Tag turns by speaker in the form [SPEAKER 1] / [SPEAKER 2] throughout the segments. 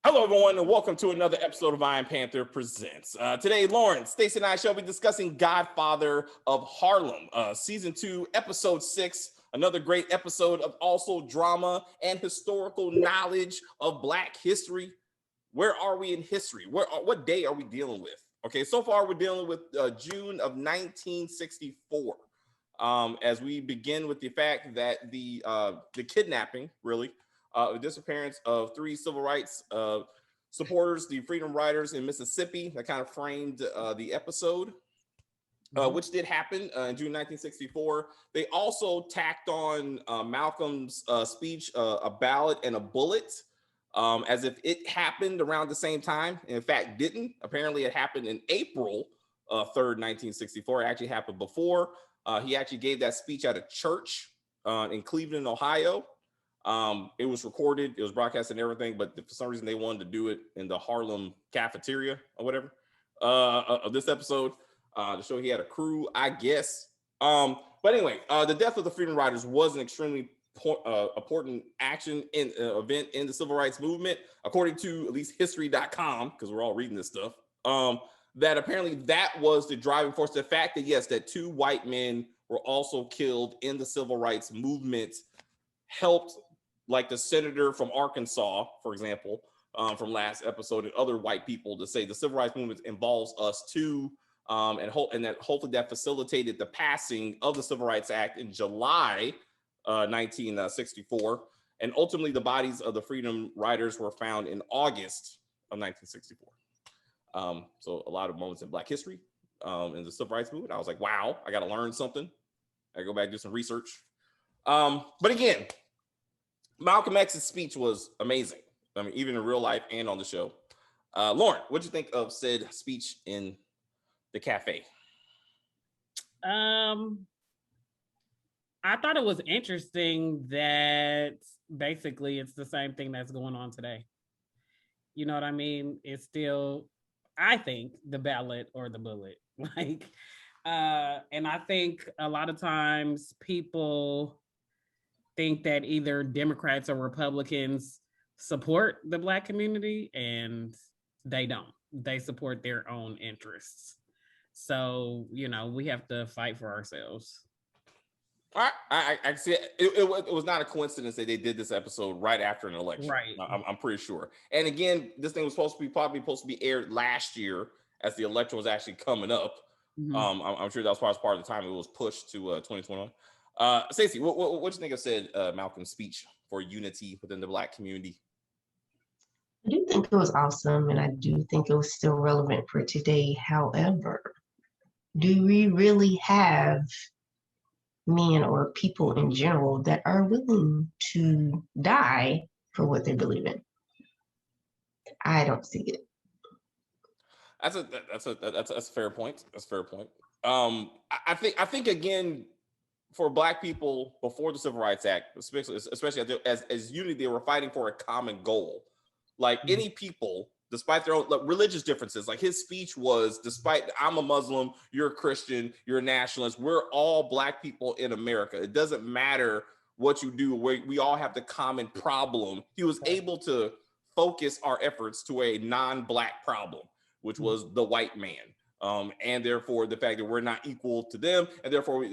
[SPEAKER 1] Hello, everyone, and welcome to another episode of Iron Panther Presents. Today, Lauren, Stacey, and I shall be discussing Godfather of Harlem, Season 2, Episode 6, another great episode of also drama and historical knowledge of Black history. Where are we in history? What day are we dealing with? Okay, so far we're dealing with June of 1964. As we begin with the fact that the kidnapping, really, the disappearance of three civil rights supporters, the Freedom Riders in Mississippi, that kind of framed the episode, which did happen in June 1964. They also tacked on Malcolm's speech, a ballot and a bullet, as if it happened around the same time. In fact, didn't. Apparently, it happened in April 3rd, 1964. It actually happened before. He actually gave that speech at a church in Cleveland, Ohio. It was recorded, it was broadcast and everything, but for some reason they wanted to do it in the Harlem cafeteria or whatever of this episode to show he had a crew, I guess. But anyway, the death of the Freedom Riders was an extremely important action in event in the civil rights movement, according to at least history.com, because we're all reading this stuff. That apparently that was the driving force. The fact that, yes, that two white men were also killed in the civil rights movement helped, like the senator from Arkansas, for example, from last episode, and other white people to say the civil rights movement involves us too, and that hopefully that facilitated the passing of the Civil Rights Act in July 1964, and ultimately the bodies of the Freedom Riders were found in August of 1964. So a lot of moments in Black history in the civil rights movement. I was like, wow, I got to learn something. I go back and do some research. But again, Malcolm X's speech was amazing. I mean, even in real life and on the show. Lauren, what'd you think of said speech in the cafe?
[SPEAKER 2] I thought it was interesting that basically it's the same thing that's going on today. You know what I mean? It's still, I think, the ballot or the bullet. And I think a lot of times people think that either Democrats or Republicans support the Black community, and they don't. They support their own interests. So, you know, we have to fight for ourselves.
[SPEAKER 1] I see it. It was not a coincidence that they did this episode right after an election.
[SPEAKER 2] Right.
[SPEAKER 1] I'm pretty sure. And again, this thing was probably supposed to be aired last year as the election was actually coming up. Mm-hmm. I'm sure that was part of the time it was pushed to 2021. Stacey, what do you think of said Malcolm's speech for unity within the Black community?
[SPEAKER 3] I do think it was awesome, and I do think it was still relevant for today. However, do we really have men or people in general that are willing to die for what they believe in? I don't see it.
[SPEAKER 1] That's a fair point. That's a fair point. I think again, for Black people before the Civil Rights Act, especially as unity, they were fighting for a common goal. Like any people, despite their own religious differences, like his speech was, despite I'm a Muslim, you're a Christian, you're a nationalist, we're all Black people in America. It doesn't matter what you do, we all have the common problem. He was able to focus our efforts to a non-Black problem, which was the white man. And therefore the fact that we're not equal to them, and therefore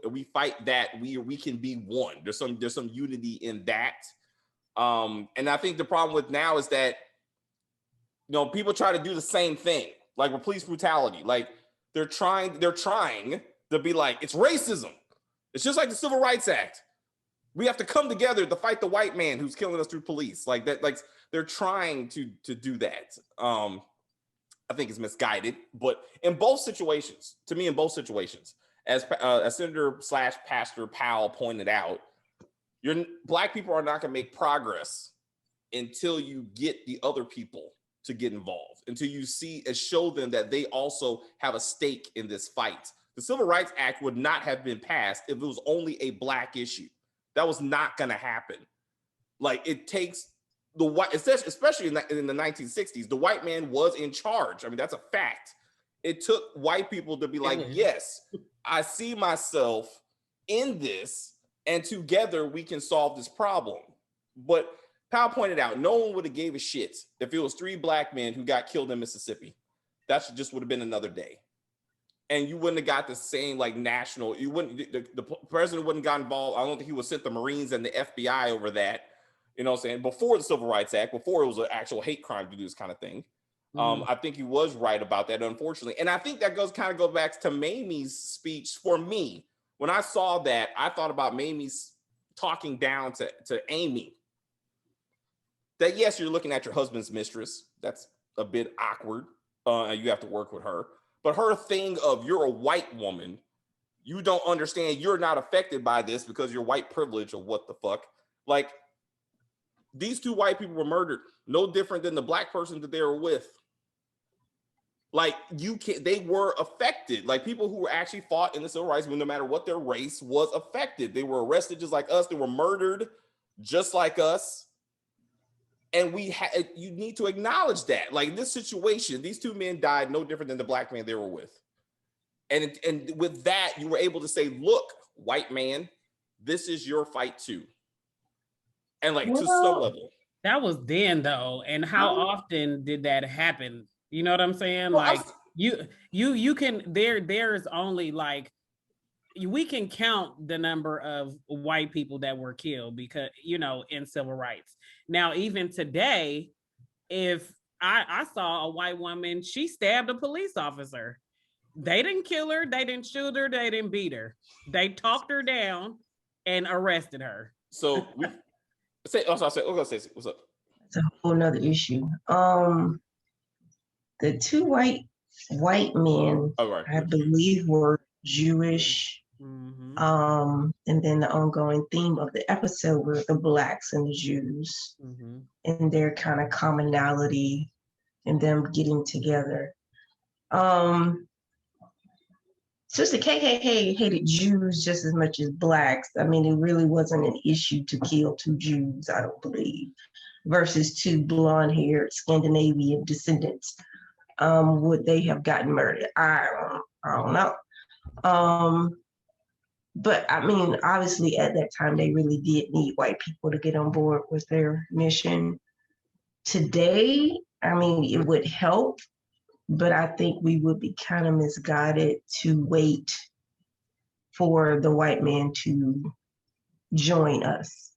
[SPEAKER 1] we fight that we can be one. There's some unity in that. And I think the problem with now is that, you know, people try to do the same thing, like with police brutality. Like they're trying to be like, it's racism. It's just like the Civil Rights Act. We have to come together to fight the white man who's killing us through police. Like that, like they're trying to do that. I think it's misguided, but in both situations, as Senator / Pastor Powell pointed out, Black people are not going to make progress until you get the other people to get involved, until you see and show them that they also have a stake in this fight. The Civil Rights Act would not have been passed if it was only a Black issue. That was not going to happen. Like it takes the white, especially in the 1960s, the white man was in charge. I mean, that's a fact. It took white people to be like, yes, I see myself in this, and together we can solve this problem. But Kyle pointed out, no one would have gave a shit if it was 3 black men who got killed in Mississippi. That just would have been another day. And you wouldn't have got the same like national, you wouldn't, the president wouldn't got involved. I don't think he would sent the Marines and the FBI over that, you know what I'm saying, before the Civil Rights Act, before it was an actual hate crime to do this kind of thing. I think he was right about that, unfortunately. And I think that goes back to Mamie's speech. For me, when I saw that, I thought about Mamie's talking down to Amy. That yes, you're looking at your husband's mistress. That's a bit awkward. You have to work with her. But her thing of you're a white woman, you don't understand, you're not affected by this because you're white privilege or what the fuck. Like, these 2 white people were murdered, no different than the black person that they were with. Like, they were affected. Like, people who actually fought in the civil rights movement, no matter what their race, was affected. They were arrested just like us. They were murdered just like us. And you need to acknowledge that. Like, in this situation, these 2 men died no different than the black man they were with. And with that, you were able to say, look, white man, this is your fight too. And like, to some level.
[SPEAKER 2] That was then though. And how often did that happen? You know what I'm saying? Like, you can, there's only like, we can count the number of white people that were killed because, you know, in civil rights. Now, even today, if I saw a white woman, she stabbed a police officer. They didn't kill her, they didn't shoot her, they didn't beat her. They talked her down and arrested her.
[SPEAKER 1] So we say, what's up?
[SPEAKER 3] It's a whole nother issue. The 2 white men, I believe, were Jewish. And then the ongoing theme of the episode were the blacks and the Jews and their kind of commonality and them getting together. Since the KKK hated Jews just as much as blacks, I mean, it really wasn't an issue to kill 2 Jews, I don't believe, versus 2 blonde-haired Scandinavian descendants. Would they have gotten murdered? I don't know. But I mean, obviously at that time, they really did need white people to get on board with their mission. Today, I mean, it would help, but I think we would be kind of misguided to wait for the white man to join us.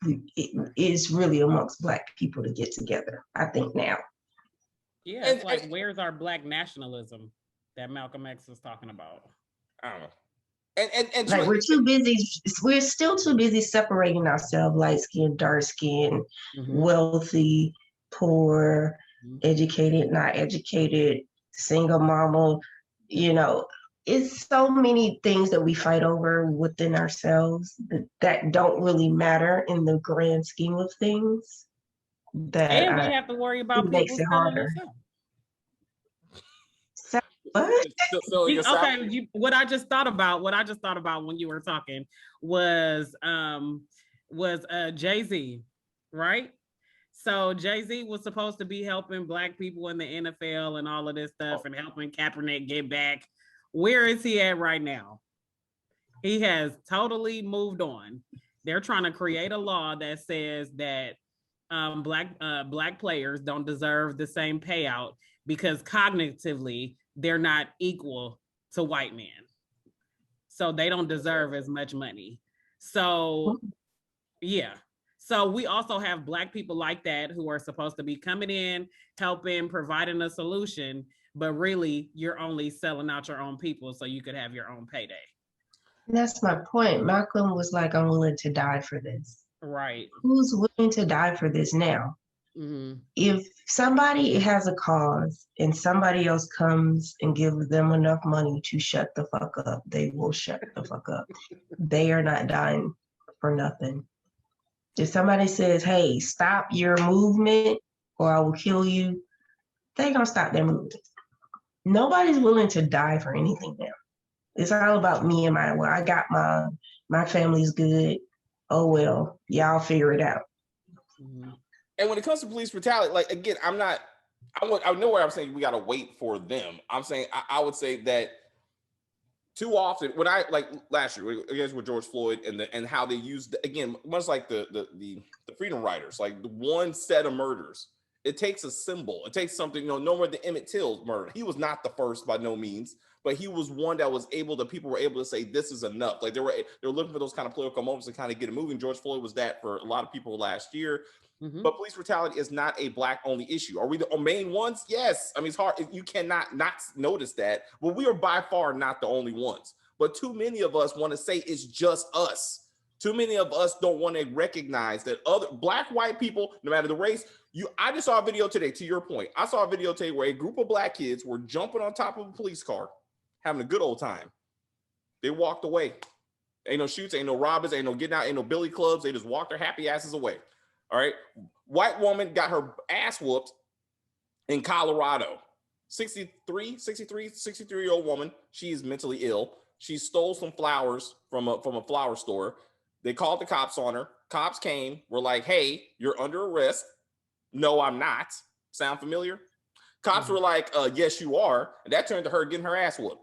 [SPEAKER 3] It is really amongst black people to get together, I think now.
[SPEAKER 2] Yeah, it's like, where's our black nationalism that Malcolm X was talking about?
[SPEAKER 1] I don't know. And
[SPEAKER 3] like, we're still too busy separating ourselves, light skin, dark skin, wealthy, poor, educated, not educated, single mama. You know, it's so many things that we fight over within ourselves that don't really matter in the grand scheme of things.
[SPEAKER 2] And we have to worry about people
[SPEAKER 3] makes it harder. What?
[SPEAKER 2] Okay, what I just thought about when you were talking was Jay-Z, right? So Jay-Z was supposed to be helping black people in the NFL and all of this stuff and helping Kaepernick get back. Where is he at right now? He has totally moved on. They're trying to create a law that says that black players don't deserve the same payout because cognitively they're not equal to white men. So they don't deserve as much money. So yeah. So we also have black people like that who are supposed to be coming in, helping, providing a solution, but really you're only selling out your own people so you could have your own payday.
[SPEAKER 3] That's my point. Malcolm was like, I'm willing to die for this.
[SPEAKER 2] Right.
[SPEAKER 3] Who's willing to die for this now? If somebody has a cause and somebody else comes and gives them enough money to shut the fuck up, they will shut the fuck up. They are not dying for nothing. If somebody says, hey, stop your movement or I will kill you, they're going to stop their movement. Nobody's willing to die for anything now. It's all about me and mine. Well, I got my family's good. Oh, well, y'all figure it out.
[SPEAKER 1] And when it comes to police brutality, like, again, I know where I'm saying we got to wait for them. I'm saying, I would say that too often when I like last year against with George Floyd and how they used again much like the freedom riders, like the one set of murders. It takes a symbol. It takes something, no more the Emmett Till murder. He was not the first by no means, but he was one that was able to, people were able to say, this is enough. Like they were looking for those kind of political moments to kind of get it moving. George Floyd was that for a lot of people last year. Mm-hmm. But police brutality is not a Black only issue. Are we the main ones? Yes. I mean, it's hard. You cannot not notice that, but we are by far not the only ones. But too many of us want to say it's just us. Too many of us don't want to recognize that other Black, white people, no matter the race. I just saw a video today, to your point. I saw a video today where a group of Black kids were jumping on top of a police car, having a good old time. They walked away. Ain't no shoots, ain't no robbers, ain't no getting out, ain't no billy clubs. They just walked their happy asses away. All right. White woman got her ass whooped in Colorado. 63-year-old woman. She is mentally ill. She stole some flowers from a flower store. They called the cops on her. Cops came, were like, hey, you're under arrest. No, I'm not. Sound familiar? Cops were like, yes, you are. And that turned to her getting her ass whooped.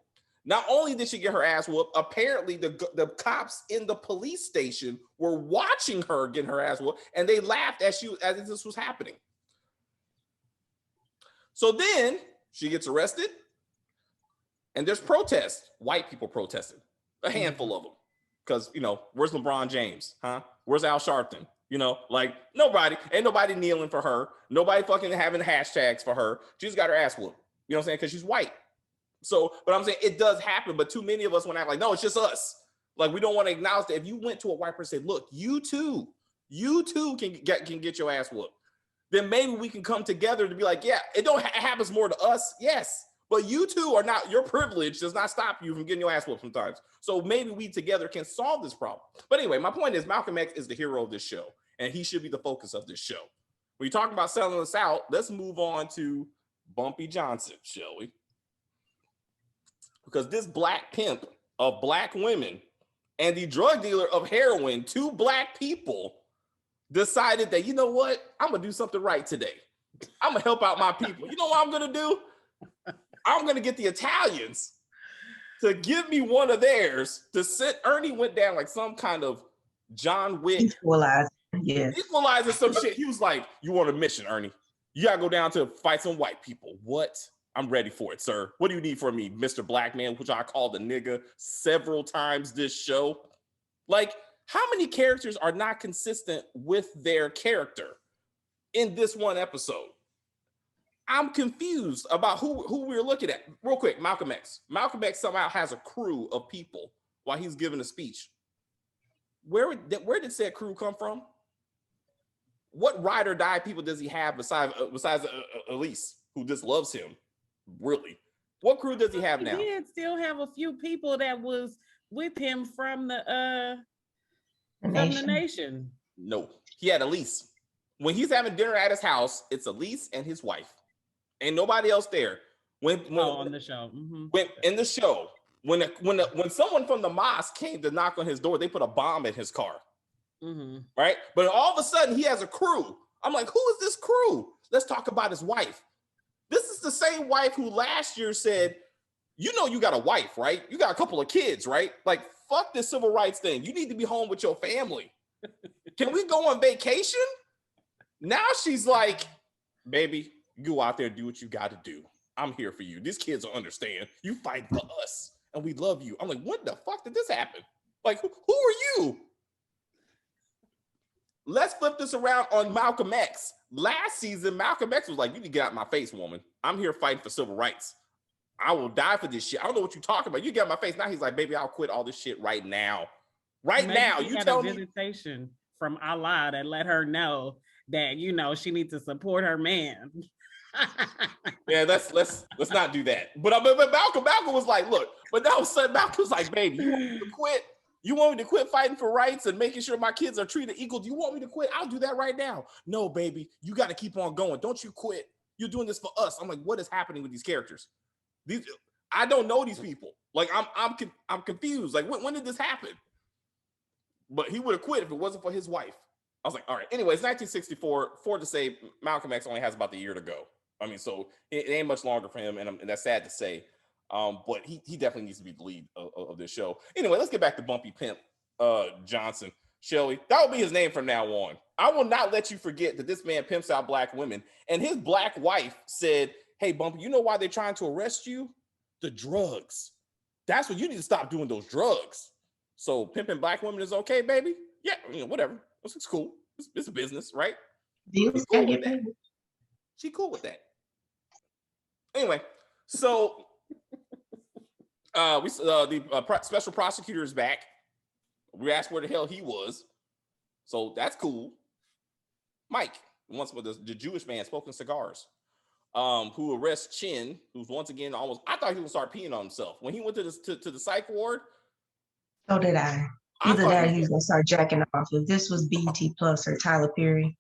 [SPEAKER 1] Not only did she get her ass whooped, apparently the cops in the police station were watching her getting her ass whooped, and they laughed as this was happening. So then she gets arrested, and there's protests. White people protesting, a handful of them. Because, where's LeBron James? Huh? Where's Al Sharpton? Like ain't nobody kneeling for her. Nobody fucking having hashtags for her. She just got her ass whooped. You know what I'm saying? Because she's white. So, but I'm saying it does happen, but too many of us want to act like, no, it's just us. Like, we don't want to acknowledge that if you went to a white person and said, look, you too can get your ass whooped, then maybe we can come together to be like, yeah, it happens more to us. Yes. But you two are not, your privilege does not stop you from getting your ass whooped sometimes. So maybe we together can solve this problem. But anyway, my point is Malcolm X is the hero of this show, and he should be the focus of this show. When you talk about selling us out, let's move on to Bumpy Johnson, shall we? Because this Black pimp of Black women and the drug dealer of heroin, two Black people, decided that, you know what? I'm going to do something right today. I'm going to help out my people. You know what I'm going to do? I'm going to get the Italians to give me one of theirs to sit. Ernie went down like some kind of John Wick.
[SPEAKER 3] Equalizer, yeah.
[SPEAKER 1] Equalizer some shit. He was like, you want a mission, Ernie? You got to go down to fight some white people. What? I'm ready for it, sir. What do you need from me, Mr. Black Man, which I called a nigga several times this show? Like, how many characters are not consistent with their character in this one episode? I'm confused about who we're looking at. Real quick, Malcolm X. Malcolm X somehow has a crew of people while he's giving a speech. Where did said crew come from? What ride or die people does he have besides Elise, who just loves him? Really? What crew does he have now?
[SPEAKER 2] He did still have a few people that was with him from the nation.
[SPEAKER 1] No, he had Elise. When he's having dinner at his house, it's Elise and his wife. Ain't nobody else there.
[SPEAKER 2] On the show. Mm-hmm.
[SPEAKER 1] When someone from the mosque came to knock on his door, they put a bomb in his car.
[SPEAKER 2] Mm-hmm.
[SPEAKER 1] Right? But all of a sudden he has a crew. I'm like, who is this crew? Let's talk about his wife. This is the same wife who last year said, you got a wife, right? You got a couple of kids, right? Like, fuck this civil rights thing. You need to be home with your family. Can we go on vacation? Now she's like, baby, go out there and do what you got to do. I'm here for you. These kids will understand. You fight for us, and we love you. I'm like, what the fuck did this happen? Like, who are you? Let's flip this around on Malcolm X. Last season, Malcolm X was like, you need to get out of my face, woman. I'm here fighting for civil rights. I will die for this shit. I don't know what you're talking about. You get out of my face. Now he's like, baby, I'll quit all this shit right now. Maybe now. You tell me.
[SPEAKER 2] Visitation from Allah that let her know that, she needs to support her man.
[SPEAKER 1] Yeah, let's not do that. But Malcolm was like, look, but now sudden Malcolm was like, baby, you want me to quit? You want me to quit fighting for rights and making sure my kids are treated equal? Do you want me to quit? I'll do that right now. No, baby, you got to keep on going. Don't you quit. You're doing this for us. I'm like, what is happening with these characters? I don't know these people. Like, I'm confused. Like, when did this happen? But he would have quit if it wasn't for his wife. I was like, all right. Anyways, 1964. For to say, Malcolm X only has about the year to go. I mean, so it ain't much longer for him, and that's sad to say. But he definitely needs to be the lead of this show. Anyway, let's get back to Bumpy Pimp Johnson. Shelly, that will be his name from now on. I will not let you forget that this man pimps out black women. And his black wife said, hey, Bumpy, you know why they're trying to arrest you? The drugs. That's what you need to stop doing, those drugs. So pimping black women is okay, baby? Yeah, whatever. It's cool. It's a business, right? She's cool with that. She cool with that. Anyway, so the special prosecutor is back. We asked where the hell he was. So that's cool. Mike, once with the Jewish man smoking cigars, who arrests Chin, who's once again almost, I thought he would start peeing on himself. When he went to the psych ward.
[SPEAKER 3] So did I. Either that or he was going to start jacking off. If this was BET Plus or Tyler Perry,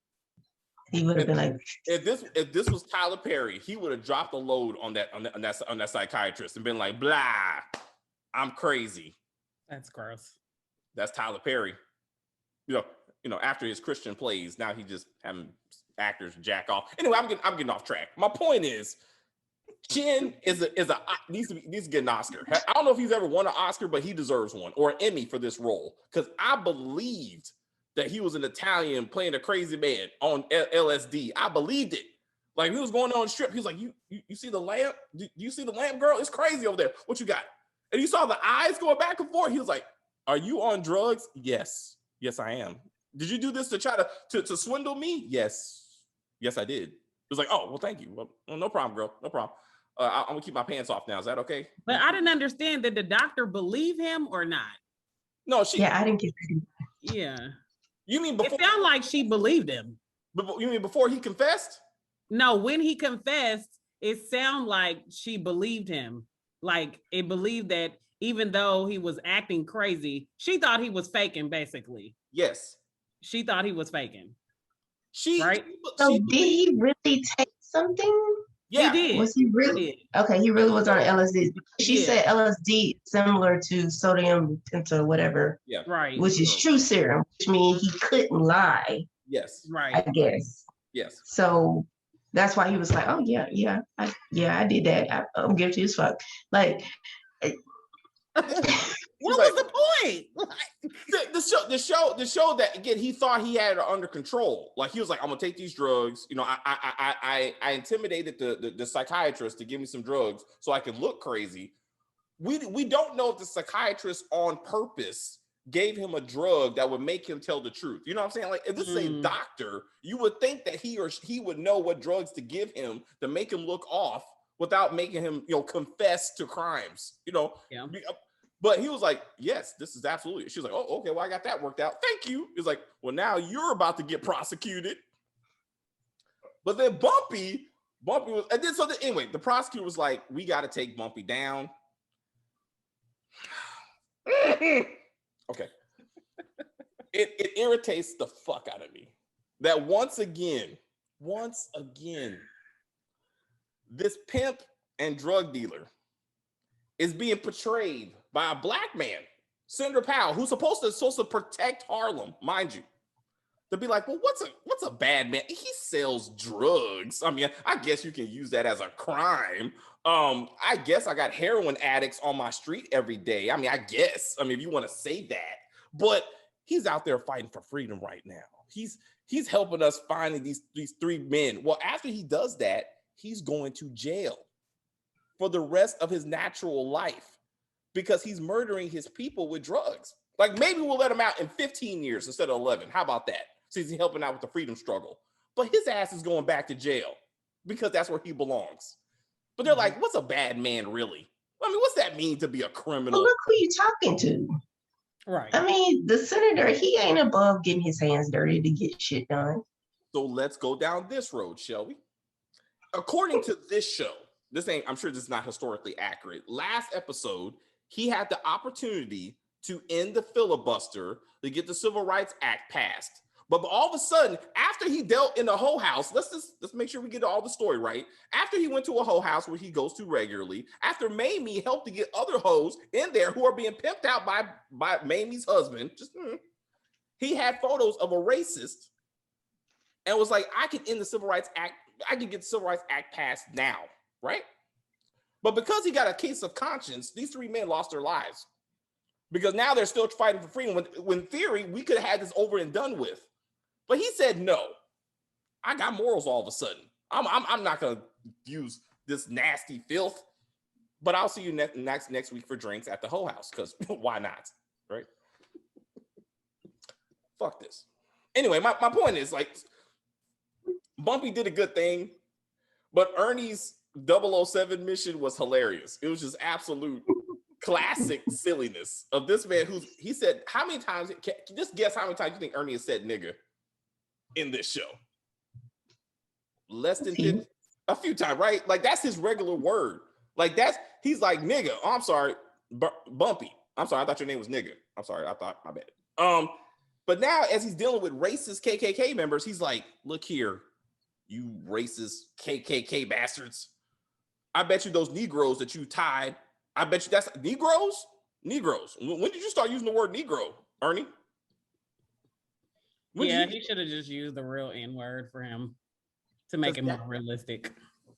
[SPEAKER 3] he would have been like,
[SPEAKER 1] if this was Tyler Perry, he would have dropped a load on that psychiatrist and been like, blah, I'm crazy.
[SPEAKER 2] That's gross.
[SPEAKER 1] That's Tyler Perry. You know, after his Christian plays, now he just having actors jack off. Anyway, I'm getting off track. My point is, Chin needs to get an Oscar. I don't know if he's ever won an Oscar, but he deserves one, or an Emmy for this role, because I believed that he was an Italian playing a crazy man on LSD. I believed it. Like, he was going on the strip. He was like, you see the lamp? Do you see the lamp, girl? It's crazy over there. What you got? And you saw the eyes going back and forth. He was like, are you on drugs? Yes, I am. Did you do this to try to swindle me? Yes, I did. It was like, oh, well, thank you. Well, no problem, girl. No problem. I'm gonna keep my pants off now. Is that okay?
[SPEAKER 2] But I didn't understand. Did the doctor believe him or not?
[SPEAKER 1] No,
[SPEAKER 3] I didn't get that.
[SPEAKER 2] Yeah.
[SPEAKER 1] You mean before?
[SPEAKER 2] It sounded like she believed him.
[SPEAKER 1] You mean before he confessed?
[SPEAKER 2] No, when he confessed, it sounded like she believed him. Like, it believed that even though he was acting crazy, she thought he was faking, basically.
[SPEAKER 1] Yes.
[SPEAKER 2] She thought he was faking.
[SPEAKER 1] Right?
[SPEAKER 3] So did he really take something?
[SPEAKER 1] Yeah.
[SPEAKER 2] He did.
[SPEAKER 3] Was he really? Okay, he really was on LSD. She said LSD similar to sodium penta, whatever.
[SPEAKER 1] Yeah.
[SPEAKER 2] Right.
[SPEAKER 3] Which is true serum, which means he couldn't lie.
[SPEAKER 1] Yes.
[SPEAKER 2] Right.
[SPEAKER 3] I guess.
[SPEAKER 1] Yes.
[SPEAKER 3] So that's why he was like, oh yeah, I did that. I'm guilty as fuck. Like,
[SPEAKER 2] what was the point?
[SPEAKER 1] The show that, again, he thought he had it under control. Like, he was like, I'm gonna take these drugs. I intimidated the psychiatrist to give me some drugs so I could look crazy. We don't know if the psychiatrist on purpose gave him a drug that would make him tell the truth. You know what I'm saying? Like, if this is a doctor, you would think that he would know what drugs to give him to make him look off without making him, confess to crimes.
[SPEAKER 2] Yeah.
[SPEAKER 1] But he was like, yes, this is absolutely. She was like, oh, okay, well, I got that worked out. Thank you. He's like, well, now you're about to get prosecuted. But then Bumpy was, and then anyway, the prosecutor was like, we got to take Bumpy down. Okay. It irritates the fuck out of me that once again, this pimp and drug dealer is being portrayed by a black man, Senator Powell, who's supposed to protect Harlem, mind you. To be like, well, what's a bad man? He sells drugs. I mean, I guess you can use that as a crime. I guess I got heroin addicts on my street every day. I mean, if you want to say that, but he's out there fighting for freedom right now. He's helping us finding these three men. Well, after he does that, he's going to jail for the rest of his natural life because he's murdering his people with drugs. Like, maybe we'll let him out in 15 years instead of 11. How about that? Since he's helping out with the freedom struggle. But his ass is going back to jail because that's where he belongs. But they're like, what's a bad man really? I mean, what's that mean to be a criminal?
[SPEAKER 3] Well, look who you talking to.
[SPEAKER 2] Right.
[SPEAKER 3] I mean, the senator, he ain't above getting his hands dirty to get shit done.
[SPEAKER 1] So let's go down this road, shall we? According to this show, I'm sure this is not historically accurate. Last episode, he had the opportunity to end the filibuster to get the Civil Rights Act passed. But all of a sudden, after he dealt in the hoe house, let's make sure we get all the story right. After he went to a hoe house where he goes to regularly, after Mamie helped to get other hoes in there who are being pimped out by Mamie's husband, he had photos of a racist and was like, I can end the Civil Rights Act. I can get the Civil Rights Act passed now, right? But because he got a case of conscience, these 3 men lost their lives. Because now they're still fighting for freedom. When in theory, we could have had this over and done with. But he said, no, I got morals all of a sudden. I'm not going to use this nasty filth. But I'll see you next week for drinks at the Hoe House, because why not, right? Fuck this. Anyway, my point is, like, Bumpy did a good thing, but Ernie's 007 mission was hilarious. It was just absolute classic silliness of this man he said, how many times, just guess how many times you think Ernie has said nigga in this show? Less than 10, a few times, right? Like, that's his regular word. Like, he's like, nigga. Oh, I'm sorry, Bumpy. I'm sorry, I thought your name was nigga. I'm sorry, I thought, my bad. But now, as he's dealing with racist KKK members, he's like, look here, you racist KKK bastards. I bet you those Negroes that you tied, I bet you that's Negroes? Negroes. When did you start using the word Negro, Ernie?
[SPEAKER 2] He should have just used the real N-word for him to make it more realistic.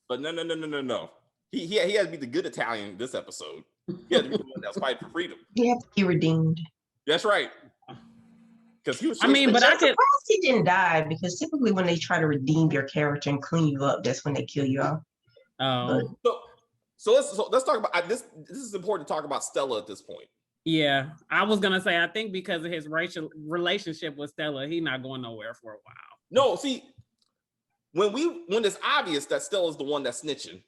[SPEAKER 1] But no. He has to be the good Italian this episode. He has to be the one that's fighting for freedom.
[SPEAKER 3] He has to be redeemed.
[SPEAKER 1] That's right. Because he was.
[SPEAKER 3] But I'm surprised he didn't die, because typically when they try to redeem your character and clean you up, that's when they kill you off.
[SPEAKER 2] Oh.
[SPEAKER 1] So let's talk about this. This is important to talk about Stella at this point.
[SPEAKER 2] Yeah, I was gonna say, I think because of his racial relationship with Stella, he's not going nowhere for a while.
[SPEAKER 1] No, see, when it's obvious that Stella's the one that's snitching,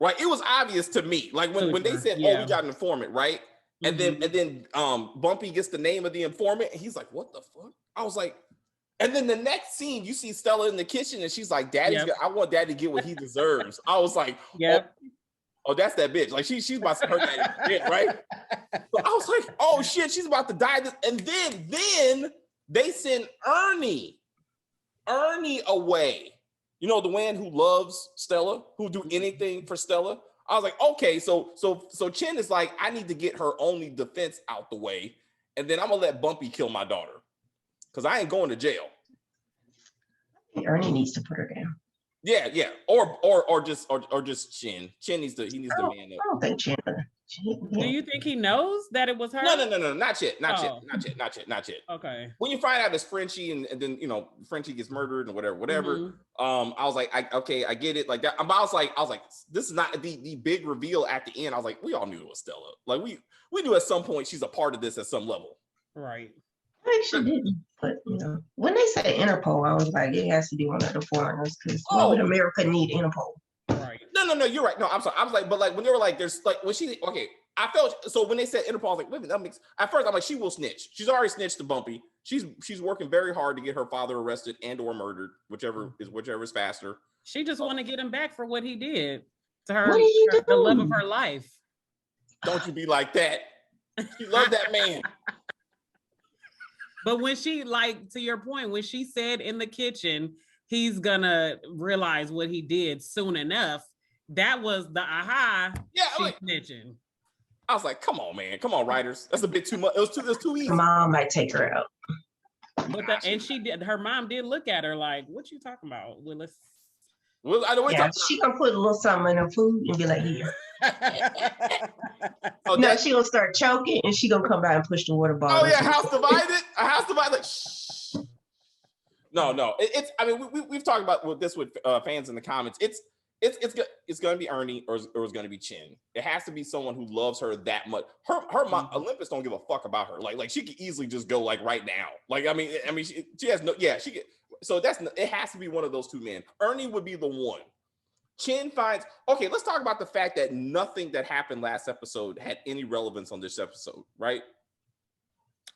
[SPEAKER 1] right? It was obvious to me. Like when they said, "Oh, we got an informant," right? And then Bumpy gets the name of the informant, and he's like, "What the fuck?" I was like, and then the next scene, you see Stella in the kitchen, and she's like, I want Daddy to get what he deserves. I was like, oh, that's that bitch. Like she's about to hurt that shit, right? So I was like, oh shit, she's about to die. And then they send Ernie away. You know, the man who loves Stella, who'll do anything for Stella. I was like, okay, so Chin is like, I need to get her only defense out the way, and then I'm gonna let Bumpy kill my daughter, because I ain't going to jail.
[SPEAKER 3] Ernie needs to put her down.
[SPEAKER 1] Yeah, or just Chin. Chin needs to man up.
[SPEAKER 3] I don't think Chin.
[SPEAKER 2] Do you think he knows that it was her?
[SPEAKER 1] No, not yet. Okay. When you find out it's Frenchie, and then Frenchie gets murdered and whatever. I was like, I get it, like that. I was like, this is not the big reveal at the end. I was like, we all knew it was Stella. Like we knew at some point she's a part of this at some level.
[SPEAKER 2] Right.
[SPEAKER 3] I actually didn't, but when they said Interpol, I was like, it has to be one of the foreigners, because why would America need Interpol?
[SPEAKER 2] Right.
[SPEAKER 1] No, you're right. No, I'm sorry. I was like, but like when they were like, there's like when she I felt so when they said Interpol, I was like, wait a minute, that makes. At first, I'm like, she will snitch. She's already snitched to Bumpy. She's working very hard to get her father arrested and or murdered, whichever is faster.
[SPEAKER 2] She just want to get him back for what he did to her,
[SPEAKER 3] the
[SPEAKER 2] love of her life.
[SPEAKER 1] Don't you be like that. She loved that man.
[SPEAKER 2] But when she, like, to your point, when she said in the kitchen, he's gonna realize what he did soon enough, that was the aha.
[SPEAKER 1] Yeah,
[SPEAKER 2] she's snitching.
[SPEAKER 1] I was like, come on, man. Come on, writers. That's a bit too much. It was too easy.
[SPEAKER 3] Mom might take her out.
[SPEAKER 2] But she did. Her mom did look at her like, what you talking about, Willis?
[SPEAKER 1] Well, I know what
[SPEAKER 3] she gonna put a little something in her food and be like, here. She gonna start choking, and she gonna come back and push the water bottle.
[SPEAKER 1] Oh yeah, house divided. A house divided. Shh. No. It's. I mean, we've talked about this with fans in the comments. It's going to be Ernie or it's going to be Chin. It has to be someone who loves her that much. Her mom, Olympus don't give a fuck about her. Like she could easily just go like right now. Like I mean she has no. Yeah, she could. So it has to be one of those two men. Ernie would be the one. Chin finds, okay, let's talk about the fact that nothing that happened last episode had any relevance on this episode, right?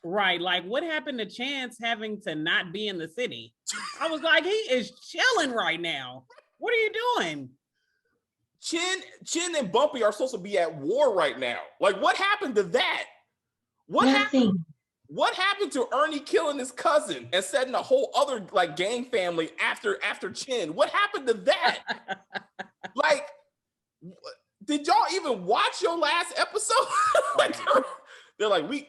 [SPEAKER 2] Right. Like what happened to Chance having to not be in the city? I was like, he is chilling right now. What are you doing?
[SPEAKER 1] Chin and Bumpy are supposed to be at war right now. Like what happened to that? What happened to Ernie killing his cousin and setting a whole other like gang family after Chin? What happened to that? Like, did y'all even watch your last episode? Like, they're like, we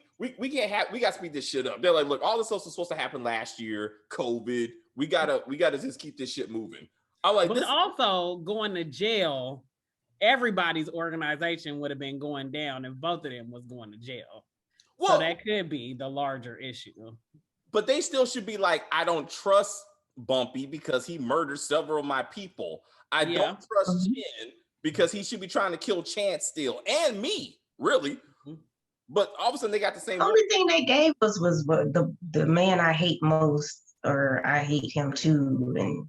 [SPEAKER 1] can't have, we got to speed this shit up. They're like, look, all this stuff was supposed to happen last year, COVID. We gotta just keep this shit moving. I'm like,
[SPEAKER 2] but also going to jail everybody's organization would have been going down and both of them was going to jail.
[SPEAKER 1] Well,
[SPEAKER 2] so that could be the larger issue.
[SPEAKER 1] But they still should be like, I don't trust Bumpy because he murdered several of my people. I don't trust Chin because he should be trying to kill Chance still, and me, really. But all of a sudden they got the same.
[SPEAKER 3] The only thing they gave us was the man I hate most, or I hate him too, and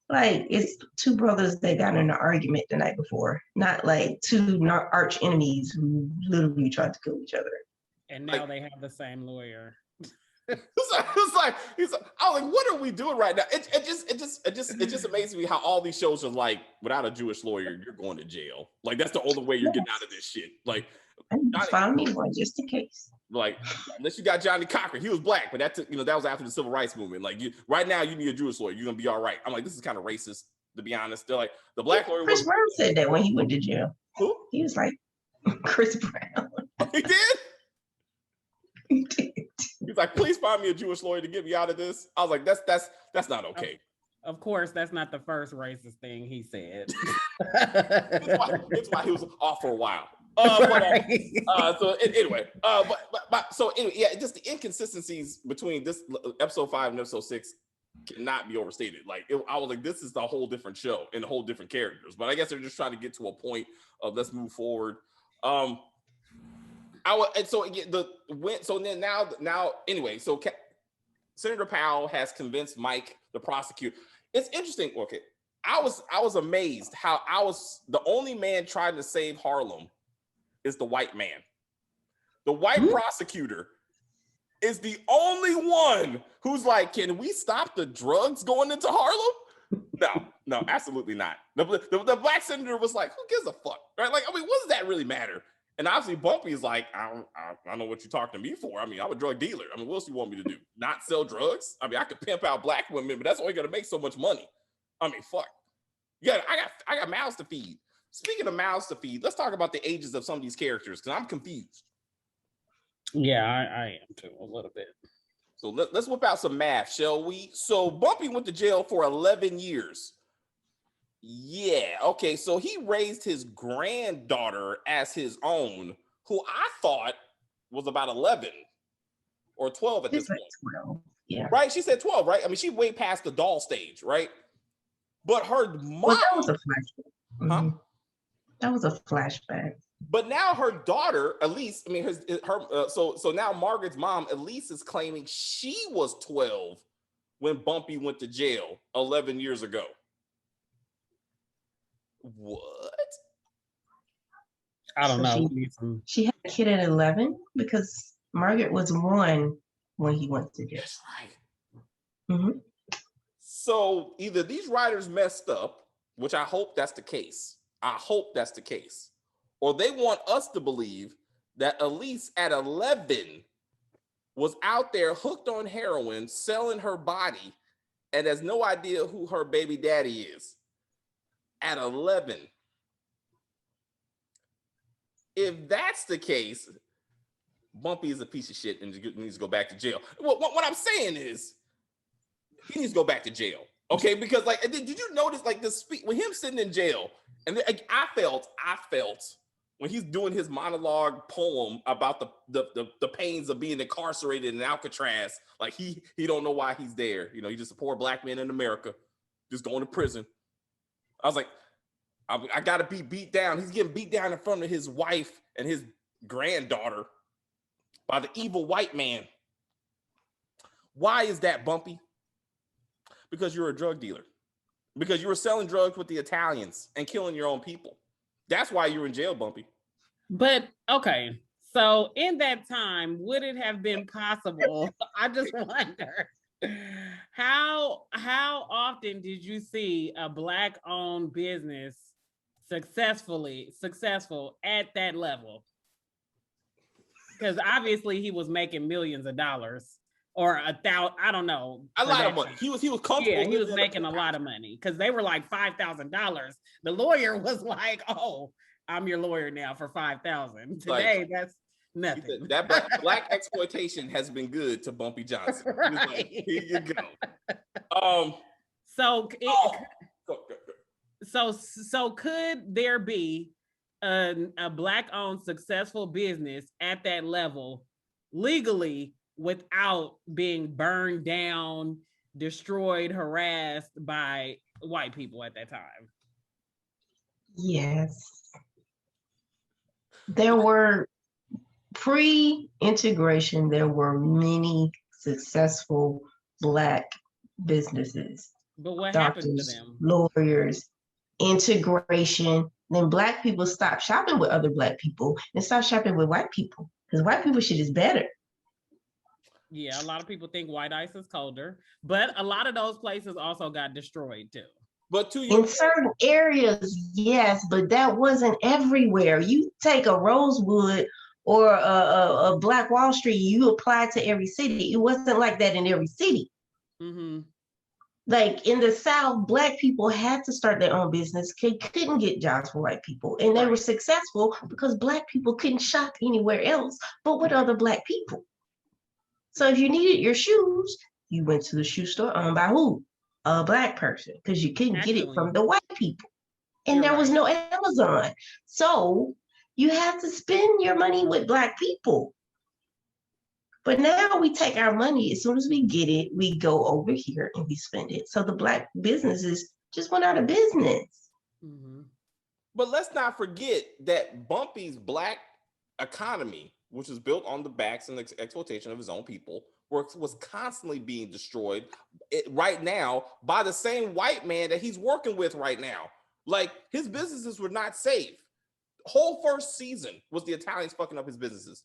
[SPEAKER 3] like it's two brothers that got in an argument the night before, not like two arch enemies who literally tried to kill each other.
[SPEAKER 2] And now they have the same lawyer.
[SPEAKER 1] It's like I was like, what are we doing right now? It just amazes me how all these shows are like, without a Jewish lawyer, you're going to jail. Like that's the only way you're getting out of this shit. Like,
[SPEAKER 3] find me one just in case.
[SPEAKER 1] Like, unless you got Johnny Cochran, he was black, but that was after the civil rights movement. Like, right now you need a Jewish lawyer, you're gonna be all right. I'm like, this is kind of racist, to be honest. They're like, the black lawyer.
[SPEAKER 3] Chris Brown said that when he went to jail.
[SPEAKER 1] Who?
[SPEAKER 3] He was like, Chris Brown.
[SPEAKER 1] He did. He did. He's like, please find me a Jewish lawyer to get me out of this. I was like, that's not okay.
[SPEAKER 2] Of course, that's not the first racist thing he said.
[SPEAKER 1] It's why he was off for a while. Just the inconsistencies between this episode 5 and episode 6 cannot be overstated. Like, I was like, this is a whole different show and a whole different characters. But I guess they're just trying to get to a point of let's move forward. Senator Powell has convinced Mike, the prosecutor. It's interesting. Okay, I was amazed how the only man trying to save Harlem is the white man. The white prosecutor is the only one who's like, can we stop the drugs going into Harlem? No, absolutely not. The black senator was like, who gives a fuck, right? Like, I mean, what does that really matter? And obviously Bumpy is like, I don't know what you're talking to me for. I mean, I'm a drug dealer. I mean, what else do you want me to do? Not sell drugs? I mean, I could pimp out black women, but that's only gonna make so much money. I mean, fuck. Yeah, I got mouths to feed. Speaking of mouths to feed, let's talk about the ages of some of these characters, because I'm confused.
[SPEAKER 2] Yeah, I am too, a little bit.
[SPEAKER 1] So let's whip out some math, shall we? So Bumpy went to jail for 11 years. Yeah, okay, so he raised his granddaughter as his own, who I thought was about 11 or 12 at this point.
[SPEAKER 3] 12, yeah.
[SPEAKER 1] Right? She said 12, right? I mean, she way past the doll stage, right? But her mom...
[SPEAKER 3] Well, that was a flashback. Mm-hmm. That was a flashback.
[SPEAKER 1] But now her daughter, Elise, I mean, so now Margaret's mom, Elise, is claiming she was 12 when Bumpy went to jail 11 years ago. What?
[SPEAKER 2] I don't know.
[SPEAKER 3] She had a kid at 11 because Margaret was 1 when he went to jail.
[SPEAKER 1] That's right.
[SPEAKER 3] Mm-hmm.
[SPEAKER 1] So either these writers messed up, which I hope that's the case. Or they want us to believe that Elise at 11 was out there hooked on heroin, selling her body, and has no idea who her baby daddy is. At 11. If that's the case, Bumpy is a piece of shit and needs to go back to jail. What I'm saying is, he needs to go back to jail, okay? Because like, did you notice like this speech with him sitting in jail? And I felt when he's doing his monologue poem about the pains of being incarcerated in Alcatraz, like he don't know why he's there. You know, he's just a poor black man in America, just going to prison. I was like, I gotta be beat down. He's getting beat down in front of his wife and his granddaughter by the evil white man. Why is that, Bumpy? Because you're a drug dealer. Because you were selling drugs with the Italians and killing your own people. That's why you're in jail, Bumpy.
[SPEAKER 2] But okay, so in that time, would it have been possible? I just wonder. How often did you see a Black-owned business successful at that level? Because obviously he was making millions of dollars or I don't know.
[SPEAKER 1] A lot of money. He was comfortable.
[SPEAKER 2] Yeah, he was making a lot of money because they were like $5,000. The lawyer was like, "Oh, I'm your lawyer now for $5,000." Today, like, that's nothing.
[SPEAKER 1] That black exploitation has been good to Bumpy Johnson.
[SPEAKER 2] Right.
[SPEAKER 1] Like, here you go.
[SPEAKER 2] So could there be a Black-owned successful business at that level legally without being burned down, destroyed, harassed by white people at that time.
[SPEAKER 3] Yes. There were, pre-integration, there were many successful Black businesses,
[SPEAKER 2] But what happened to
[SPEAKER 3] doctors,
[SPEAKER 2] them?
[SPEAKER 3] lawyers, integration. Then Black people stopped shopping with other Black people and stopped shopping with white people because white people shit is better.
[SPEAKER 2] Yeah, a lot of people think white ice is colder, but a lot of those places also got destroyed too.
[SPEAKER 1] But to your
[SPEAKER 3] In certain areas, yes, but that wasn't everywhere. You take a Rosewood or a Black Wall Street, you apply to every city. It wasn't like that in every city.
[SPEAKER 2] Mm-hmm.
[SPEAKER 3] Like in the South, Black people had to start their own business. Couldn't get jobs for white people. And they were successful because Black people couldn't shop anywhere else but with other Black people. So if you needed your shoes, you went to the shoe store owned by who? A Black person, because you couldn't get it from the white people. And there was no Amazon. So you had to spend your money with Black people. But now we take our money, as soon as we get it, we go over here and we spend it. So the Black businesses just went out of business.
[SPEAKER 2] Mm-hmm.
[SPEAKER 1] But let's not forget that Bumpy's Black economy, which was built on the backs and exploitation of his own people, was constantly being destroyed right now by the same white man that he's working with right now. Like, his businesses were not safe. Whole first season was the Italians fucking up his businesses.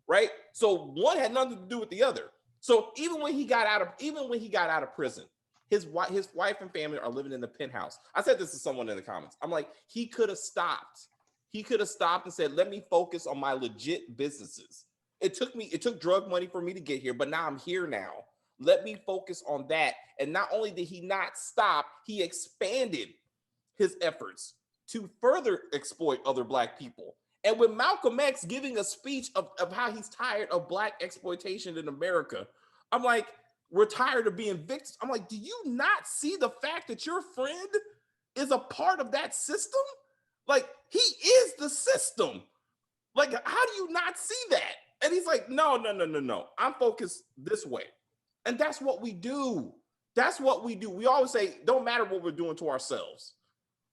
[SPEAKER 1] Right? So one had nothing to do with the other. So even when he got out of prison, his wife and family are living in the penthouse. I said this to someone in the comments. I'm like, he could have stopped. He could have stopped and said, let me focus on my legit businesses. It took drug money for me to get here, but now I'm here now. Let me focus on that. And not only did he not stop, he expanded his efforts to further exploit other Black people. And with Malcolm X giving a speech of how he's tired of Black exploitation in America, I'm like, we're tired of being victims. I'm like, do you not see the fact that your friend is a part of that system? Like, he is the system. Like, how do you not see that? And he's like, no. I'm focused this way. And that's what we do. That's what we do. We always say, don't matter what we're doing to ourselves.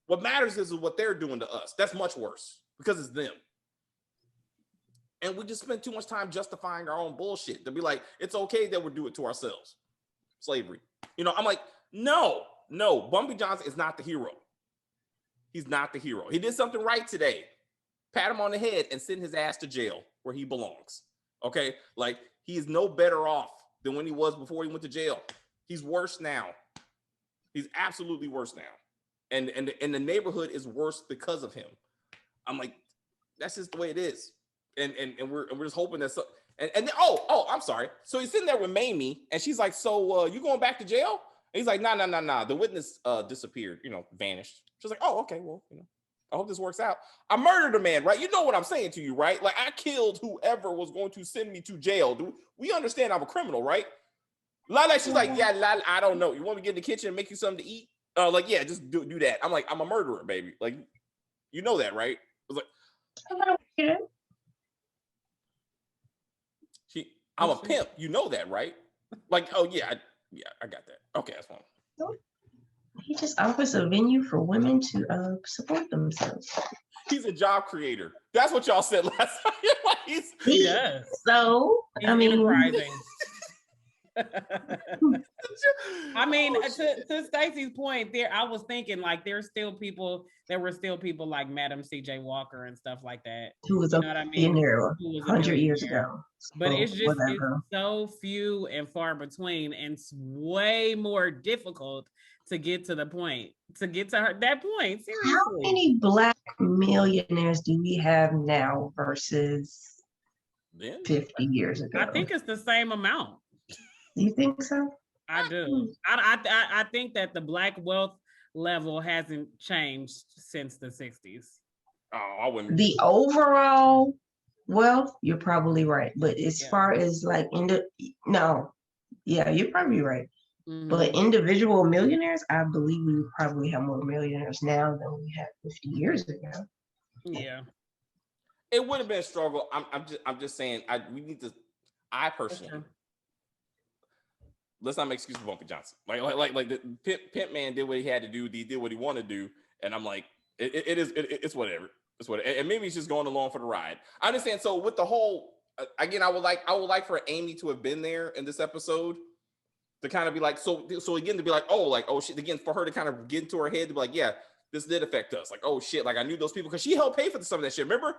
[SPEAKER 1] What matters is what they're doing to us. That's much worse because it's them. And we just spend too much time justifying our own bullshit to be like, it's okay that we do it to ourselves. Slavery. I'm like, no. Bumpy Johnson is not the hero. He's not the hero. He did something right today. Pat him on the head and send his ass to jail where he belongs. Okay? Like, he is no better off than when he was before he went to jail. He's worse now. He's absolutely worse now. And the neighborhood is worse because of him. I'm like, that's just the way it is. And we're just hoping that I'm sorry. So he's sitting there with Mamie, and she's like, so you going back to jail? And he's like, nah. The witness disappeared, vanished. She's like, oh, okay, well, I hope this works out. I murdered a man, right? You know what I'm saying to you, right? Like, I killed whoever was going to send me to jail. Do we understand I'm a criminal, right? Lala, she's like, yeah, Lala, I don't know. You want me to get in the kitchen and make you something to eat? Like, yeah, just do that. I'm like, I'm a murderer, baby. Like, you know that, right? I was like, I'm a pimp. You know that, right? Like, oh yeah, I got that. Okay, that's fine.
[SPEAKER 3] He just offers a venue for women to support themselves.
[SPEAKER 1] He's a job creator. That's what y'all said last time.
[SPEAKER 2] He does.
[SPEAKER 3] So,
[SPEAKER 2] he's enterprising. I mean, to Stacey's point, I was thinking like there were still people like Madam C.J. Walker and stuff like that.
[SPEAKER 3] Who was a millionaire 100 years ago.
[SPEAKER 2] But it's just it's so few and far between, and it's way more difficult to get to the point, to get to that point. Seriously.
[SPEAKER 3] How many Black millionaires do we have now versus 50 years ago?
[SPEAKER 2] I think it's the same amount.
[SPEAKER 3] You think so?
[SPEAKER 2] I do. I think that the Black wealth level hasn't changed since the 60s.
[SPEAKER 1] Oh, I wouldn't.
[SPEAKER 3] The overall wealth, you're probably right. But as far as like you're probably right. Mm-hmm. But individual millionaires, I believe we probably have more millionaires now than we had 50 years ago.
[SPEAKER 2] Yeah.
[SPEAKER 1] It would have been a struggle. I'm just saying. We need to. I personally. Let's not make excuses for Bumpy Johnson. Like the Pimp Man did what he had to do. He did what he wanted to do, and I'm like, it's whatever. It's whatever. And maybe he's just going along for the ride. I understand. So with the whole, again, I would like for Amy to have been there in this episode to kind of be like, so again to be like, oh shit, again for her to kind of get into her head to be like, yeah, this did affect us. Like, oh shit, like I knew those people because she helped pay for some of that shit. Remember,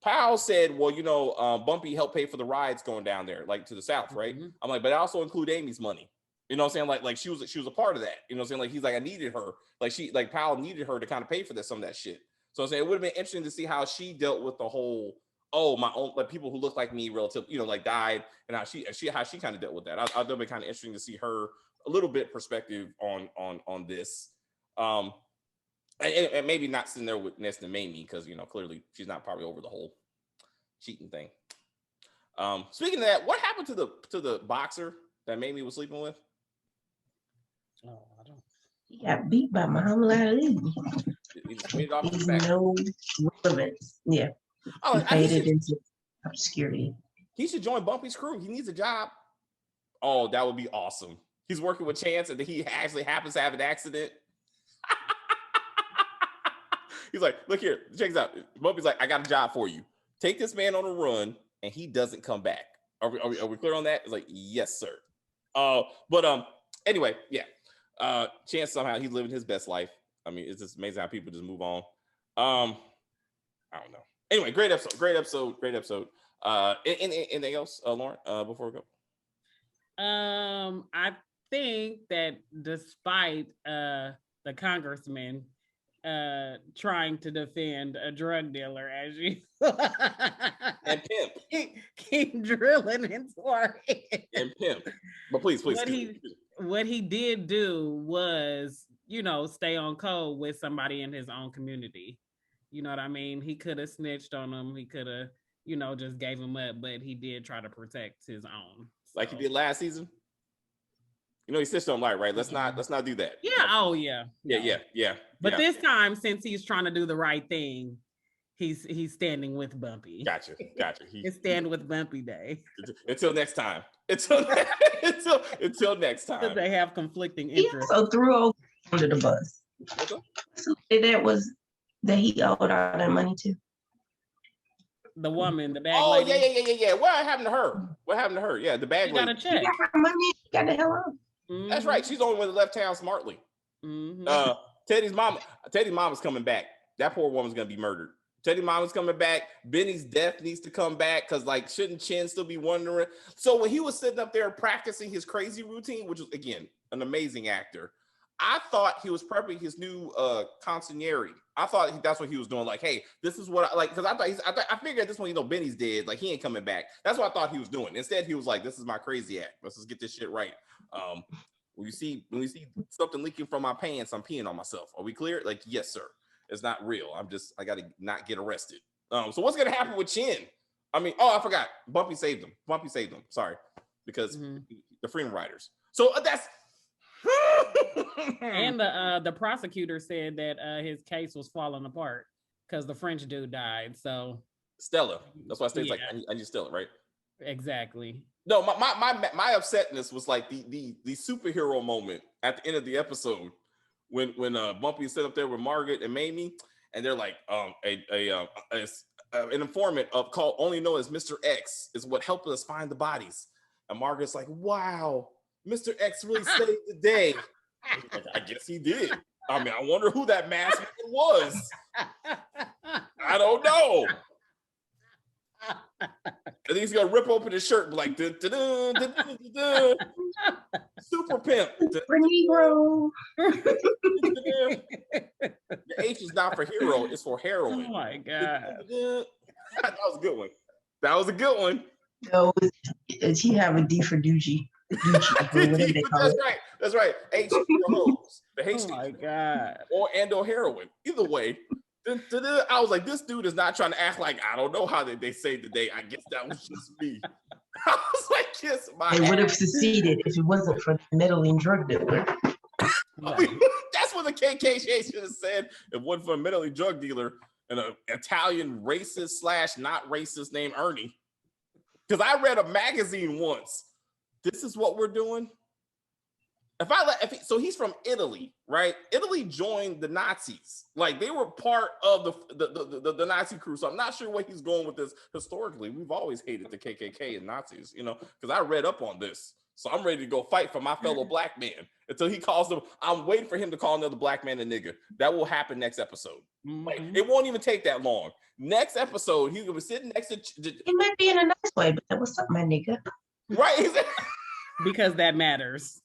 [SPEAKER 1] Powell said, well, Bumpy helped pay for the rides going down there, like to the south, right? Mm-hmm. I'm like, but I also include Amy's money. You know what I'm saying? Like she was a part of that. You know what I'm saying? Like he's like, I needed her. Like Powell needed her to kind of pay for some of that shit. So I'm saying it would have been interesting to see how she dealt with the whole, my own, like people who look like me relative, like died, and how she kind of dealt with that. I'll be kind of interesting to see her a little bit perspective on this. And maybe not sitting there with next to Mamie because clearly she's not probably over the whole cheating thing. Speaking of that, what happened to the boxer that Mamie was sleeping with?
[SPEAKER 2] Oh, I don't.
[SPEAKER 3] He got beat by Muhammad Ali.
[SPEAKER 1] He just made it off his
[SPEAKER 3] He's
[SPEAKER 1] back.
[SPEAKER 3] no relevance. Yeah. He faded into obscurity.
[SPEAKER 1] He should join Bumpy's crew. He needs a job. Oh, that would be awesome. He's working with Chance, and then he actually happens to have an accident. He's like, look here, check this out. Bumpy's like, I got a job for you. Take this man on a run, and he doesn't come back. Are we clear on that? It's like, yes, sir. But anyway, yeah. Chance somehow he's living his best life. I mean, it's just amazing how people just move on. I don't know. Anyway, great episode. Anything else, Lauren? Before we go,
[SPEAKER 2] I think that despite the congressman trying to defend a drug dealer as you
[SPEAKER 1] and Pimp
[SPEAKER 2] keep drilling into our head.
[SPEAKER 1] And Pimp, but please.
[SPEAKER 2] What he did do was, stay on code with somebody in his own community. You know what I mean? He could have snitched on him. He could have, just gave him up, but he did try to protect his own.
[SPEAKER 1] Like he did last season. He snitched on Light, right? Let's not do that.
[SPEAKER 2] Yeah. Oh, yeah.
[SPEAKER 1] Yeah.
[SPEAKER 2] But this time, since he's trying to do the right thing, he's standing with Bumpy.
[SPEAKER 1] Gotcha.
[SPEAKER 2] It's stand with Bumpy day.
[SPEAKER 1] Until next time. Until next time.
[SPEAKER 2] They have conflicting interests.
[SPEAKER 3] He also threw under the bus. So that he owed all that money to.
[SPEAKER 2] The woman, the bag
[SPEAKER 1] lady.
[SPEAKER 2] Yeah.
[SPEAKER 1] What happened to her? Yeah, the bag lady.
[SPEAKER 2] Got a check.
[SPEAKER 3] She got her money. She got the hell out.
[SPEAKER 2] Mm-hmm.
[SPEAKER 1] That's right. She's the only one that left town smartly.
[SPEAKER 2] Mm-hmm.
[SPEAKER 1] Teddy's mama's coming back. That poor woman's gonna be murdered. Teddy's mama's coming back. Benny's death needs to come back because, shouldn't Chin still be wondering? So when he was sitting up there practicing his crazy routine, which was again an amazing actor, I thought he was prepping his new consigliere. I thought that's what he was doing. Like, hey, this is what I like. Because I figured at this point, Benny's dead. Like, he ain't coming back. That's what I thought he was doing. Instead, he was like, this is my crazy act. Let's just get this shit right. When you see something leaking from my pants, I'm peeing on myself. Are we clear? Like, yes, sir. It's not real. I got to not get arrested. So what's going to happen with Chin? I mean, I forgot. Bumpy saved him. Sorry. Because the Freedom Riders. So that's...
[SPEAKER 2] And the prosecutor said that his case was falling apart because the French dude died. So
[SPEAKER 1] Stella, that's why I stayed like I need Stella, right?
[SPEAKER 2] Exactly.
[SPEAKER 1] No, my upsetness was like the superhero moment at the end of the episode when Bumpy sit up there with Margaret and Mamie, and they're like an informant called only known as Mr. X is what helped us find the bodies, and Margaret's like, wow. Mr. X really saved the day. Like, I guess he did. I mean, I wonder who that masked man was. I don't know. I think he's gonna rip open his shirt and be like, super pimp.
[SPEAKER 3] For Negro.
[SPEAKER 1] The H is not for hero, it's for heroin.
[SPEAKER 2] Oh my God.
[SPEAKER 1] That was a good one.
[SPEAKER 3] No, does he have a D for Doogie?
[SPEAKER 1] That's right. H for hoes. The H.
[SPEAKER 2] Oh my God.
[SPEAKER 1] Or heroin. Either way. I was like, this dude is not trying to act like I don't know how they saved the day. I guess that was just me. I was like, kiss my ass.
[SPEAKER 3] They would have succeeded if it wasn't for the meddling drug dealer.
[SPEAKER 1] I mean, that's what the KKK should have said. If it wasn't for a meddling drug dealer, and an Italian racist / not racist named Ernie. Because I read a magazine once. This is what we're doing. So he's from Italy, right? Italy joined the Nazis. Like they were part of the Nazi crew. So I'm not sure where he's going with this historically. We've always hated the KKK and Nazis, you know, because I read up on this. So I'm ready to go fight for my fellow black man until he calls them. I'm waiting for him to call another black man a nigger. That will happen next episode. Like it won't even take that long. Next episode, he's gonna be sitting next to.
[SPEAKER 3] It might be in a nice way, but that was up, my nigga.
[SPEAKER 1] Right.
[SPEAKER 2] Because that matters.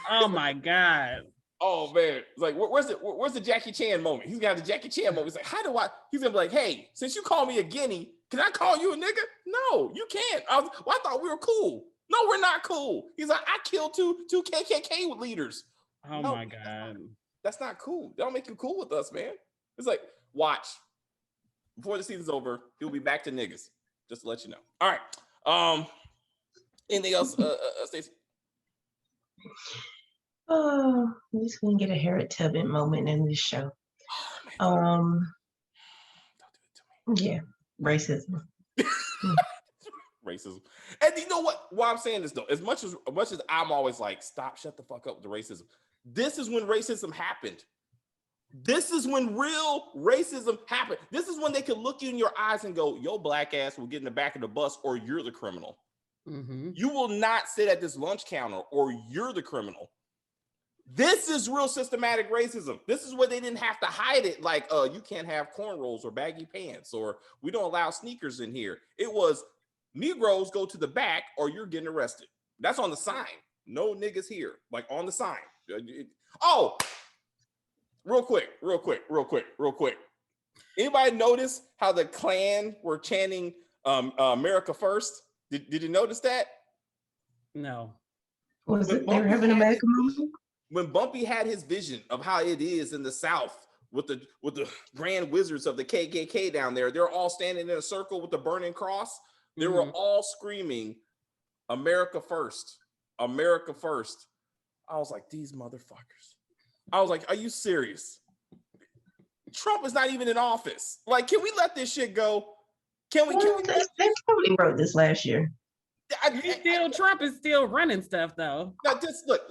[SPEAKER 2] Oh my God.
[SPEAKER 1] Oh man. It's like, where's the Jackie Chan moment? He's gonna have the Jackie Chan moment. He's like, how do I? He's gonna be like, hey, since you call me a guinea, can I call you a nigga? No, you can't. I thought we were cool. No, we're not cool. He's like, I killed two KKK leaders.
[SPEAKER 2] Oh no, my God.
[SPEAKER 1] That's not cool. They don't make you cool with us, man. It's like, watch. Before the season's over, he'll be back to niggas. Just to let you know. All right. Anything else, Stacey?
[SPEAKER 3] Oh, we're just gonna get a Harriet Tubman moment in this show.
[SPEAKER 1] Don't do it to me.
[SPEAKER 3] Yeah, racism.
[SPEAKER 1] Racism. And you know what? Why I'm saying this though, as much as I'm always like, shut the fuck up with the racism. This is when racism happened. This is when real racism happened. This is when they could look you in your eyes and go, "Yo, black ass will get in the back of the bus, or you're the criminal. You will not sit at this lunch counter, or you're the criminal." This is real systematic racism. This is where they didn't have to hide it, like, you can't have cornrows or baggy pants, or we don't allow sneakers in here. It was Negroes go to the back, or you're getting arrested. That's on the sign. No niggas here, like on the sign. Oh, real quick. Anybody notice how the Klan were chanting America first? Did you notice that?
[SPEAKER 2] No.
[SPEAKER 3] Was it they were having American movement?
[SPEAKER 1] When Bumpy had his vision of how it is in the South with the grand wizards of the KKK down there, they're all standing in a circle with the burning cross. They were all screaming, "America first, America first." I was like, these motherfuckers. I was like, are you serious? Trump is not even in office. Like, can we let this shit go? Can we?
[SPEAKER 3] They probably wrote this last year.
[SPEAKER 2] Trump is still running stuff though.
[SPEAKER 1] Now, just look.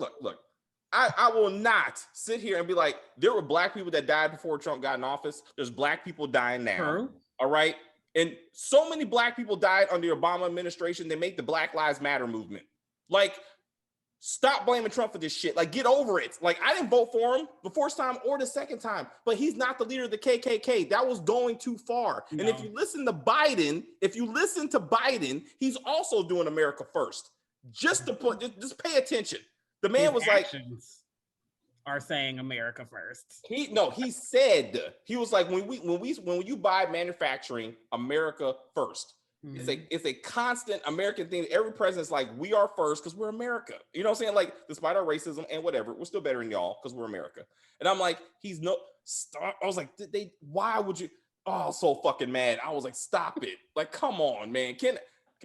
[SPEAKER 1] I will not sit here and be like, there were black people that died before Trump got in office. There's black people dying now.
[SPEAKER 2] True.
[SPEAKER 1] All right. And so many black people died under the Obama administration. They make the Black Lives Matter movement. Like, stop blaming Trump for this shit. Like, get over it. Like, I didn't vote for him the first time or the second time, but he's not the leader of the KKK. That was going too far. No. And if you listen to Biden, he's also doing America first. Just pay attention. The man was like,
[SPEAKER 2] are saying America first.
[SPEAKER 1] He said, he was like, when you buy manufacturing, America first. It's a constant American thing. Every president's like, we are first because we're America. You know what I'm saying? Like, despite our racism and whatever, we're still better than y'all because we're America. And I'm like, stop. I was like, why would you? Oh, so fucking mad. I was like, stop it. Like, come on, man. Can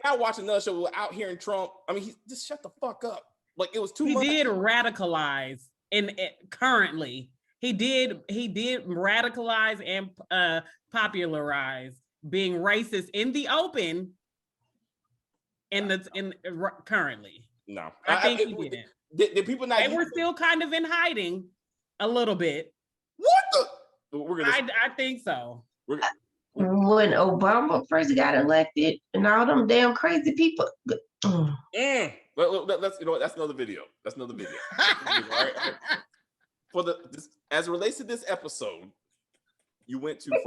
[SPEAKER 1] I watch another show without hearing Trump? I mean, just shut the fuck up. Like, it was too much.
[SPEAKER 2] He did radicalize currently. He did radicalize and popularize being racist in the open currently.
[SPEAKER 1] No.
[SPEAKER 2] I think he didn't.
[SPEAKER 1] Did people not?
[SPEAKER 2] They were still kind of in hiding a little bit.
[SPEAKER 1] What the?
[SPEAKER 2] I think so.
[SPEAKER 3] When Obama first got elected and all them damn crazy people.
[SPEAKER 1] Let's that's another video. All right. As it relates to this episode, you went too far.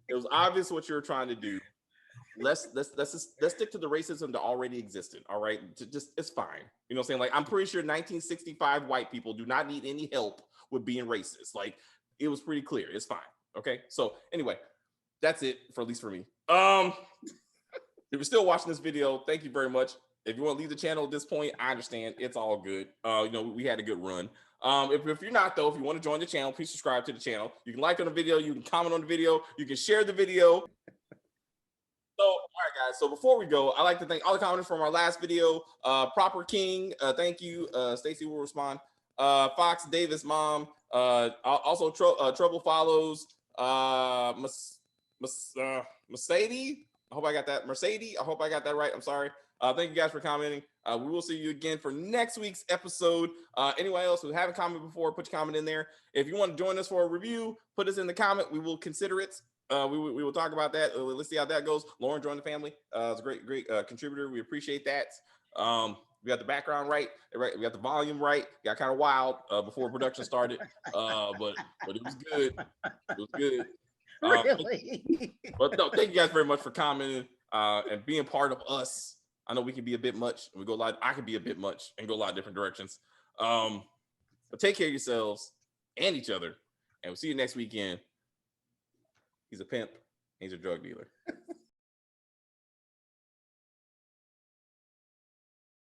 [SPEAKER 1] It was obvious what you were trying to do. Let's stick to the racism that already existed. All right, it's fine. You know what I'm saying? Like, I'm pretty sure 1965 white people do not need any help with being racist. Like, it was pretty clear. It's fine. Okay. So anyway, that's it for at least for me. If you're still watching this video, thank you very much. If you want to leave the channel at this point, I understand. It's all good. We had a good run. If you're not, though, if you want to join the channel, please subscribe to the channel. You can like on the video. You can comment on the video. You can share the video. So, all right, guys. So before we go, I'd like to thank all the commenters from our last video. Proper King, thank you. Stacey will respond. Fox Davis mom. Also Trouble follows. Mercedes. I hope I got that. Mercedes. I hope I got that right. I'm sorry. Thank you guys for commenting. We will see you again for next week's episode. Anyone else who haven't commented before, put your comment in there. If you want to join us for a review, put us in the comment. We will consider it. We will talk about that. Let's see how that goes. Lauren joined the family. It's a great contributor. We appreciate that. We got the background right. We got the volume right. Got kind of wild before production started, but it was good. It was good.
[SPEAKER 2] Really?
[SPEAKER 1] But no, thank you guys very much for commenting and being part of us. I know we can be a bit much. We go a lot. I can be a bit much and go a lot of different directions. But take care of yourselves and each other, and we'll see you next weekend. He's a pimp. He's a drug dealer.